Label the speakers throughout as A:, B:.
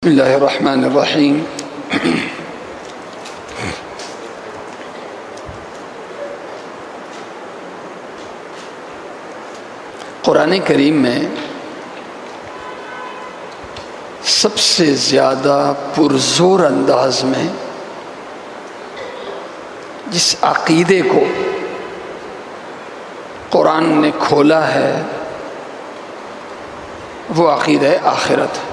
A: بسم اللہ الرحمن الرحیم۔ قرآن کریم میں سب سے زیادہ پرزور انداز میں جس عقیدے کو قرآن نے کھولا ہے وہ عقیدہ آخرت ہے۔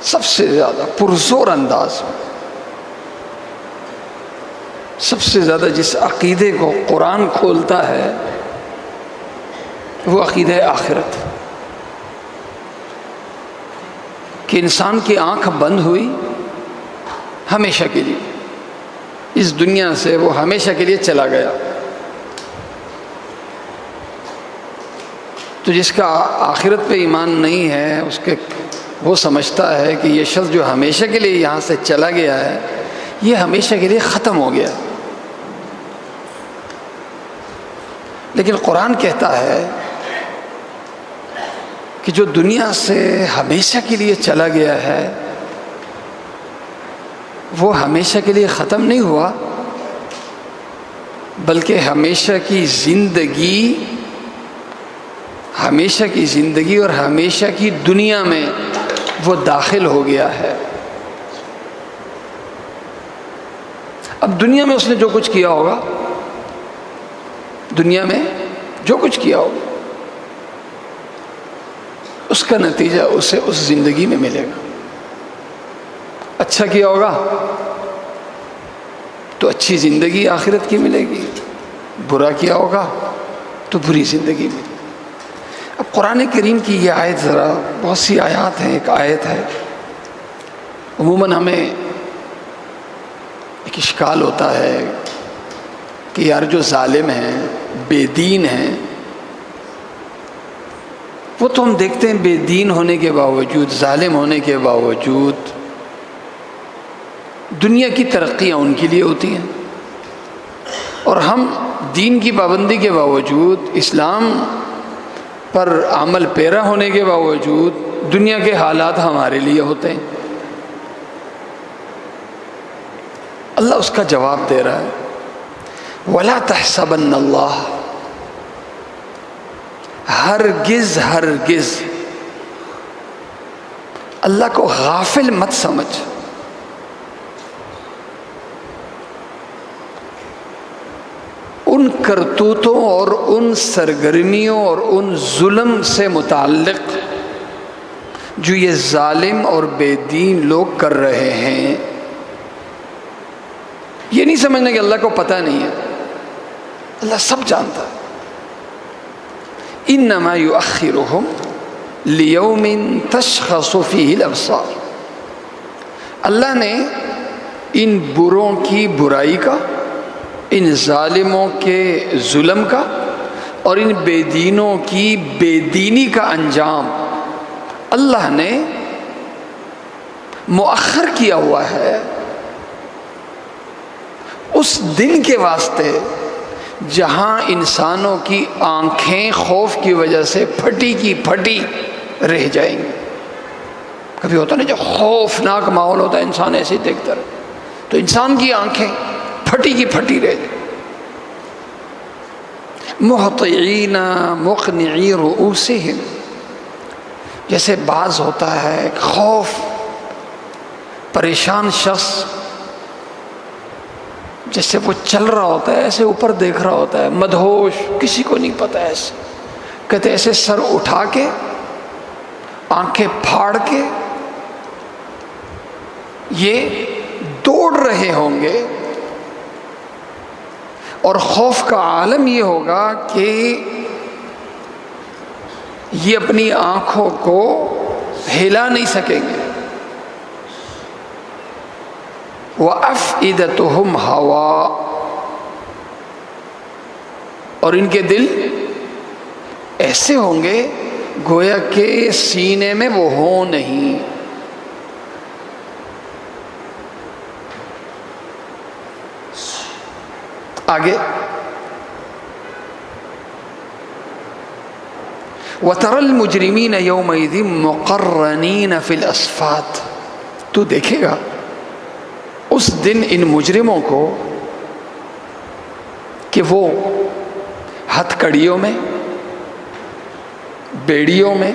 A: سب سے زیادہ پرزور انداز میں سب سے زیادہ جس عقیدے کو قرآن کھولتا ہے وہ عقیدہ آخرت ہے کہ انسان کی آنکھ بند ہوئی ہمیشہ کے لیے، اس دنیا سے وہ ہمیشہ کے لیے چلا گیا۔ تو جس کا آخرت پہ ایمان نہیں ہے وہ سمجھتا ہے کہ یہ شخص جو ہمیشہ کے لیے یہاں سے چلا گیا ہے یہ ہمیشہ کے لیے ختم ہو گیا۔ لیکن قرآن کہتا ہے کہ جو دنیا سے ہمیشہ کے لیے چلا گیا ہے وہ ہمیشہ کے لیے ختم نہیں ہوا، بلکہ ہمیشہ کی زندگی اور ہمیشہ کی دنیا میں وہ داخل ہو گیا ہے۔ اب دنیا میں اس نے جو کچھ کیا ہوگا، اس کا نتیجہ اسے اس زندگی میں ملے گا۔ اچھا کیا ہوگا تو اچھی زندگی آخرت کی ملے گی، برا کیا ہوگا تو بری زندگی ملے گی۔ اب قرآن کریم کی یہ آیت بہت سی آیات ہیں، ایک آیت ہے، عموماً ہمیں ایک اشکال ہوتا ہے کہ یار جو ظالم ہیں، بے دین ہیں، وہ تو ہم دیکھتے ہیں بے دین ہونے کے باوجود، ظالم ہونے کے باوجود دنیا کی ترقیاں ان کے لیے ہوتی ہیں، اور ہم دین کی پابندی کے باوجود، اسلام پر عمل پیرا ہونے کے باوجود دنیا کے حالات ہمارے لیے ہوتے ہیں۔ اللہ اس کا جواب دے رہا ہے، وَلَا تَحْسَبَنَّ اللَّهَ، ہرگز اللہ کو غافل مت سمجھ۔ ان کرتوتوں اور ان سرگرمیوں اور ان ظلم سے متعلق جو یہ ظالم اور بے دین لوگ کر رہے ہیں، یہ نہیں سمجھنا کہ اللہ کو پتہ نہیں ہے، اللہ سب جانتا ہے۔ انما یؤخرہم لیوم تشخص فیہ الابصار، اللہ نے ان بروں کی برائی کا، ان ظالموں کے ظلم کا اور ان بے دینوں کی بے دینی کا انجام اللہ نے مؤخر کیا ہوا ہے اس دن کے واسطے جہاں انسانوں کی آنکھیں خوف کی وجہ سے پھٹی کی پھٹی رہ جائیں گی۔ کبھی ہوتا نہیں جب خوفناک ماحول ہوتا ہے انسان ایسے ہی دیکھتا رہے، تو انسان کی آنکھیں پھٹی کی پھٹی رہ جائیں۔ مہطعین مقنعی رؤوسہم، جیسے بعض ہوتا ہے خوف پریشان شخص، جیسے وہ چل رہا ہوتا ہے ایسے اوپر دیکھ رہا ہوتا ہے، مدہوش، کسی کو نہیں پتہ، ایسے کہتے ایسے سر اٹھا کے آنکھیں پھاڑ کے یہ دوڑ رہے ہوں گے، اور خوف کا عالم یہ ہوگا کہ یہ اپنی آنکھوں کو ہلا نہیں سکیں گے۔ وَأَفْئِدَتُهُمْ هَوَاءٌ، اور ان کے دل ایسے ہوں گے گویا کہ سینے میں وہ ہوں نہیں۔ آگے وَتَرَى الْمُجْرِمِينَ يَوْمَئِذٍ مُقَرَّنِينَ فِي الْأَصْفَادِ، تو دیکھے گا اس دن ان مجرموں کو کہ وہ ہتھ کڑیوں میں، بیڑیوں میں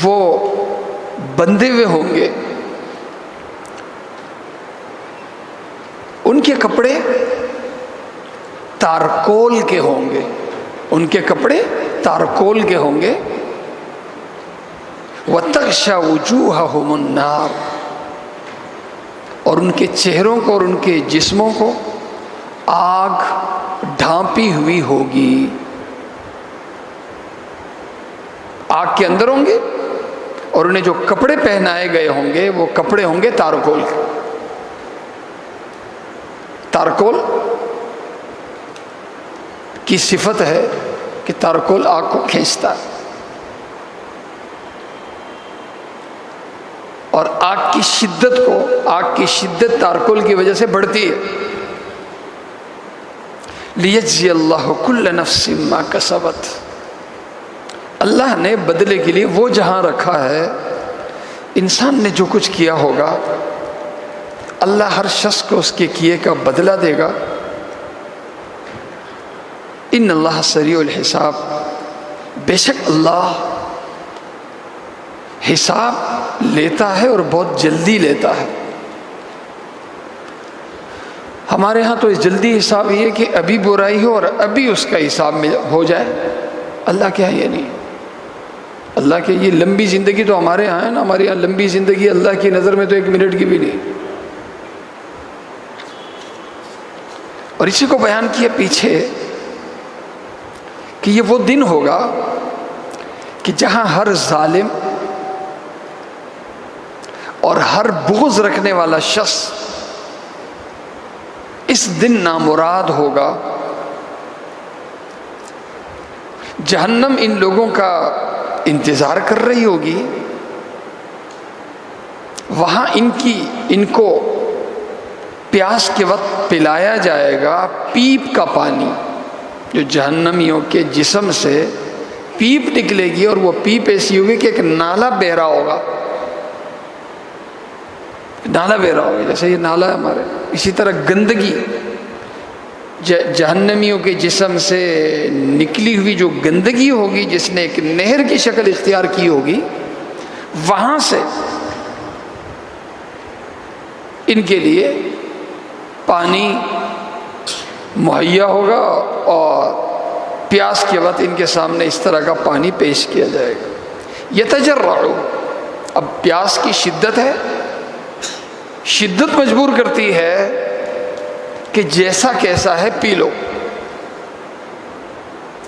A: وہ بندھے ہوئے ہوں گے، ان کے کپڑے تارکول کے ہوں گے، ان کے کپڑے تارکول کے ہوں گے، وَتَغْشَى وُجُوهَهُمُ النَّارُ، اور ان کے چہروں کو اور ان کے جسموں کو آگ ڈھانپی ہوئی ہوگی، آگ کے اندر ہوں گے، اور انہیں جو کپڑے پہنائے گئے ہوں گے وہ کپڑے ہوں گے تارکول کے۔ تارکول کی صفت ہے کہ تارکول آگ کو کھینچتا ہے، اور آگ کی شدت تارکول کی وجہ سے بڑھتی ہے۔ لِيَجْزِيَ اللَّهُ كُلَّ نَفْسٍ مَا كَسَبَتْ، اللہ نے بدلے کے لیے وہ جہاں رکھا ہے، انسان نے جو کچھ کیا ہوگا اللہ ہر شخص کو اس کے کیے کا بدلہ دے گا۔ ان اللہ سریع الحساب، بے شک اللہ حساب لیتا ہے اور بہت جلدی لیتا ہے۔ ہمارے ہاں تو جلدی حساب یہ کہ ابھی برائی ہو اور ابھی اس کا حساب ہو جائے، اللہ کیا یہ نہیں، اللہ کے یہ لمبی زندگی تو ہمارے ہاں ہے نا، ہمارے یہاں لمبی زندگی اللہ کی نظر میں تو 1 منٹ کی بھی نہیں۔ اور اسی کو بیان کیا پیچھے کہ یہ وہ دن ہوگا کہ جہاں ہر ظالم اور ہر بغض رکھنے والا شخص اس دن نامراد ہوگا۔ جہنم ان لوگوں کا انتظار کر رہی ہوگی، وہاں ان کو پیاس کے وقت پلایا جائے گا پیپ کا پانی، جو جہنمیوں کے جسم سے پیپ نکلے گی، اور وہ پیپ ایسی ہوگی کہ ایک نالا بہ رہا ہوگا، نالا بہ رہا ہوگا جیسے یہ نالا ہے ہمارے، اسی طرح گندگی جہنمیوں کے جسم سے نکلی ہوئی جو گندگی ہوگی، جس نے ایک نہر کی شکل اختیار کی ہوگی، وہاں سے ان کے لیے پانی مہیا ہوگا، اور پیاس کے وقت ان کے سامنے اس طرح کا پانی پیش کیا جائے گا۔ یتجرعوا، اب پیاس کی شدت ہے، شدت مجبور کرتی ہے کہ جیسا کیسا ہے پی لو۔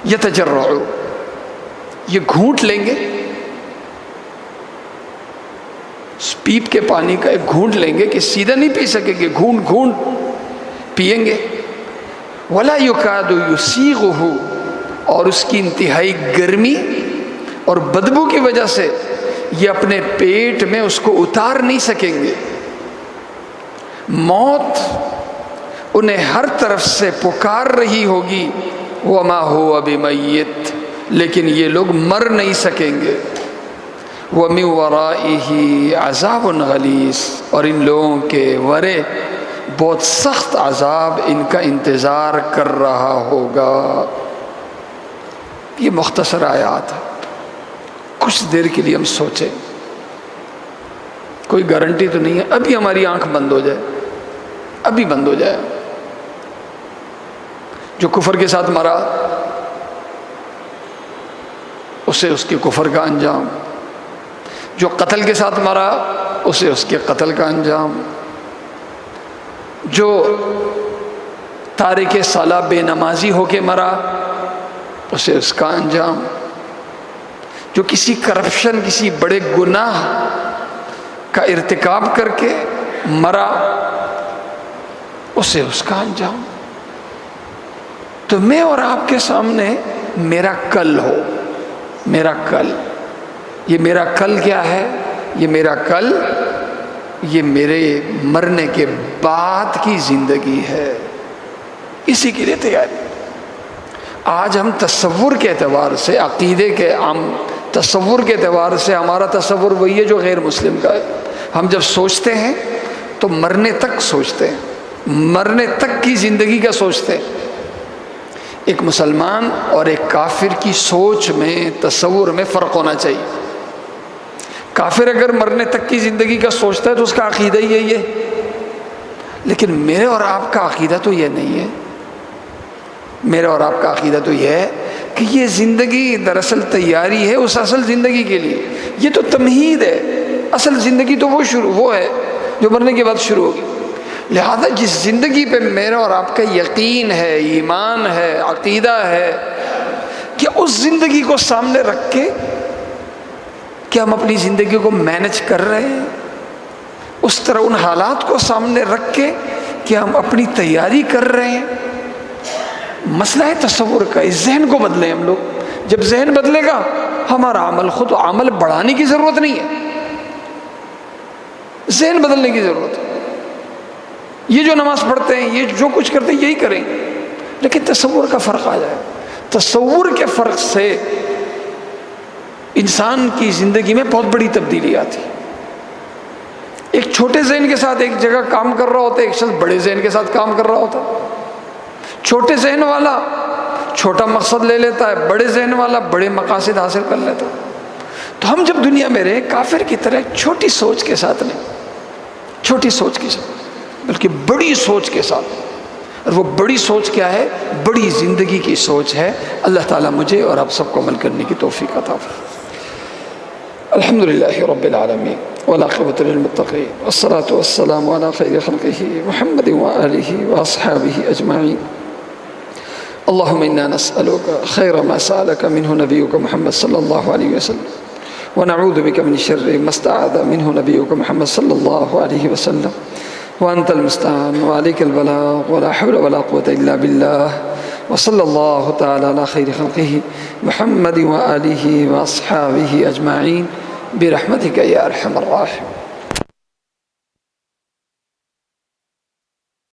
A: یتجرعوا، یہ گھونٹ لیں گے، پیپ کے پانی کا ایک گھونٹ لیں گے کہ سیدھا نہیں پی سکیں گے، گھونٹ گھونٹ پئیں گے۔ ولا یکاد یسیغہ، اور اس کی انتہائی گرمی اور بدبو کی وجہ سے یہ اپنے پیٹ میں اس کو اتار نہیں سکیں گے۔ موت انہیں ہر طرف سے پکار رہی ہوگی، وما ہوا بمیت، لیکن یہ لوگ مر نہیں سکیں گے۔ ومن ورائہ عذاب غلیظ، اور ان لوگوں کے ورے بہت سخت عذاب ان کا انتظار کر رہا ہوگا۔ یہ مختصر آیات ہے، کچھ دیر کے لیے ہم سوچیں، کوئی گارنٹی تو نہیں ہے ابھی ہماری آنکھ بند ہو جائے، ابھی بند ہو جائے۔ جو کفر کے ساتھ مرا اسے اس کے کفر کا انجام، جو قتل کے ساتھ مرا اسے اس کے قتل کا انجام، جو تارک صلاح بے نمازی ہو کے مرا اسے اس کا انجام، جو کسی کرپشن کسی بڑے گناہ کا ارتکاب کر کے مرا اسے اس کا انجام۔ تو میں اور آپ کے سامنے میرا کل ہو، میرا کل، یہ میرا کل کیا ہے؟ یہ میرا کل، یہ میرے مرنے کے بعد کی زندگی ہے، اسی کے لیے تیاری۔ آج ہم تصور کے اعتبار سے، عقیدے کے عام تصور کے اعتبار سے ہمارا تصور وہی ہے جو غیر مسلم کا ہے۔ ہم جب سوچتے ہیں تو مرنے تک سوچتے ہیں، مرنے تک کی زندگی کا سوچتے ہیں۔ ایک مسلمان اور ایک کافر کی سوچ میں، تصور میں فرق ہونا چاہیے۔ کافر اگر مرنے تک کی زندگی کا سوچتا ہے تو اس کا عقیدہ ہی یہی ہے، لیکن میرے اور آپ کا عقیدہ تو یہ نہیں ہے۔ میرا اور آپ کا عقیدہ تو یہ ہے کہ یہ زندگی دراصل تیاری ہے اس اصل زندگی کے لیے، یہ تو تمہید ہے، اصل زندگی تو وہ ہے جو مرنے کے بعد شروع ہوگی۔ لہذا جس زندگی پہ میرا اور آپ کا یقین ہے، ایمان ہے، عقیدہ ہے کہ اس زندگی کو سامنے رکھ کے کہ ہم اپنی زندگی کو مینج کر رہے ہیں، اس طرح ان حالات کو سامنے رکھ کے کہ ہم اپنی تیاری کر رہے ہیں۔ مسئلہ ہے تصور کا، اس ذہن کو بدلیں ہم لوگ۔ جب ذہن بدلے گا ہمارا عمل، خود عمل بڑھانے کی ضرورت نہیں ہے، ذہن بدلنے کی ضرورت ہے۔ یہ جو نماز پڑھتے ہیں، یہ جو کچھ کرتے ہیں، یہی کریں، لیکن تصور کا فرق آ جائے۔ تصور کے فرق سے انسان کی زندگی میں بہت بڑی تبدیلی آتی ہے۔ ایک چھوٹے ذہن کے ساتھ ایک جگہ کام کر رہا ہوتا ہے، ایک شخص بڑے ذہن کے ساتھ کام کر رہا ہوتا ہے۔ چھوٹے ذہن والا چھوٹا مقصد لے لیتا ہے، بڑے ذہن والا بڑے مقاصد حاصل کر لیتا ہے۔ تو ہم جب دنیا میں رہے، کافر کی طرح چھوٹی سوچ کے ساتھ نہیں، چھوٹی سوچ کے ساتھ بلکہ بڑی سوچ کے ساتھ۔ اور وہ بڑی سوچ کیا ہے؟ بڑی زندگی کی سوچ ہے۔ اللہ تعالیٰ مجھے اور آپ سب کو عمل کرنے کی توفیق عطا فرمائے۔ الحمدللہ رب العالمین والعاقبۃ للمتقین والصلاة والسلام علی خیر خلقہ محمد وآلہ واصحابہ اجمعین۔ اللہم انا نسألک خیر ما سألک منہ نبیک محمد صلی اللہ علیہ وسلم ونعوذ بک من شر ما استعاذ منہ نبیک محمد صلی اللہ علیہ وسلم وانت المستعان وعلیک البلاغ ولا حول ولا قوة الا باللہ وصلی اللہ تعالی علی خیر خلقہ محمد وآلہ واصحابہ اجمعین برحمتک یا ارحم الراحمین۔